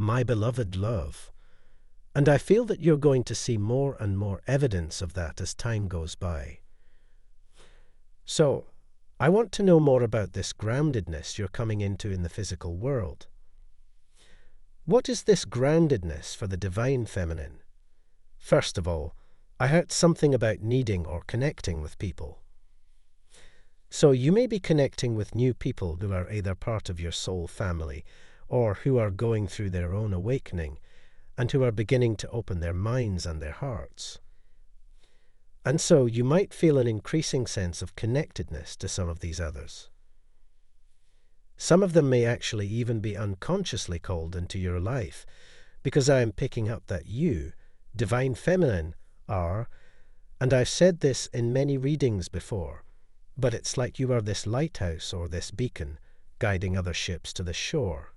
my beloved love. And I feel that you're going to see more and more evidence of that as time goes by. So, I want to know more about this groundedness you're coming into in the physical world. What is this groundedness for the divine feminine? First of all, I heard something about needing or connecting with people. So you may be connecting with new people who are either part of your soul family or who are going through their own awakening and who are beginning to open their minds and their hearts. And so you might feel an increasing sense of connectedness to some of these others. Some of them may actually even be unconsciously called into your life, because I am picking up that you, divine feminine, are, and I've said this in many readings before, but it's like you are this lighthouse or this beacon, guiding other ships to the shore.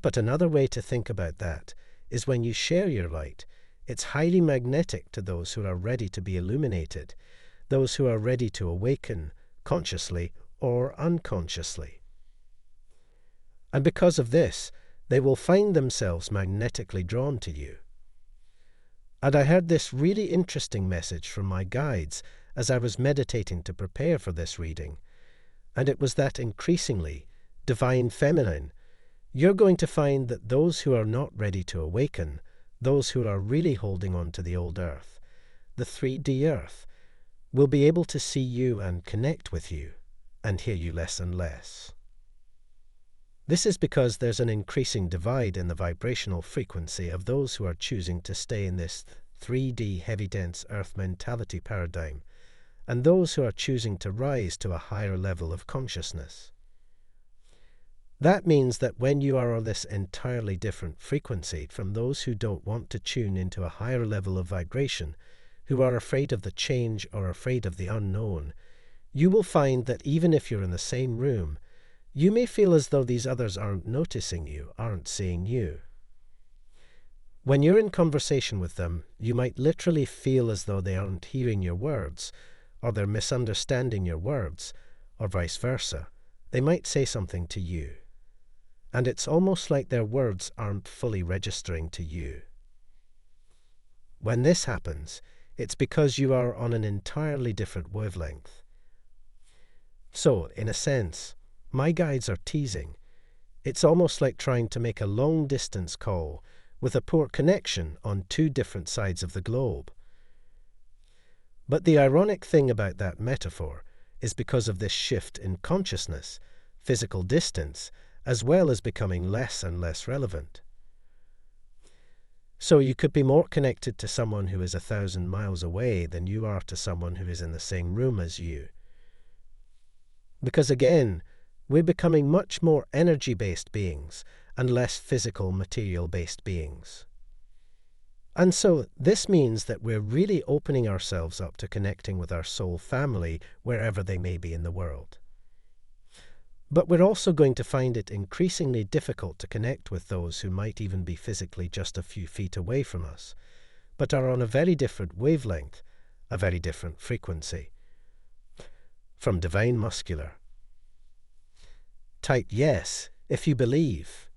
But another way to think about that is when you share your light, it's highly magnetic to those who are ready to be illuminated, those who are ready to awaken, consciously or unconsciously. And because of this, they will find themselves magnetically drawn to you. And I heard this really interesting message from my guides as I was meditating to prepare for this reading, and it was that increasingly, divine feminine, you're going to find that those who are not ready to awaken, those who are really holding on to the old earth, the 3D earth, will be able to see you and connect with you and hear you less and less. This is because there's an increasing divide in the vibrational frequency of those who are choosing to stay in this 3D heavy dense earth mentality paradigm, and those who are choosing to rise to a higher level of consciousness. That means that when you are on this entirely different frequency from those who don't want to tune into a higher level of vibration, who are afraid of the change or afraid of the unknown, you will find that even if you're in the same room, you may feel as though these others aren't noticing you, aren't seeing you. When you're in conversation with them, you might literally feel as though they aren't hearing your words, or they're misunderstanding your words, or vice versa. They might say something to you, and it's almost like their words aren't fully registering to you. When this happens, it's because you are on an entirely different wavelength. So, in a sense, my guides are teasing. It's almost like trying to make a long-distance call with a poor connection on two different sides of the globe. But the ironic thing about that metaphor is because of this shift in consciousness, physical distance, as well as becoming less and less relevant. So you could be more connected to someone who is 1,000 miles away than you are to someone who is in the same room as you. Because again, we're becoming much more energy-based beings and less physical, material-based beings. And so this means that we're really opening ourselves up to connecting with our soul family wherever they may be in the world. But we're also going to find it increasingly difficult to connect with those who might even be physically just a few feet away from us, but are on a very different wavelength, a very different frequency. From Divine Muscular. Type yes if you believe.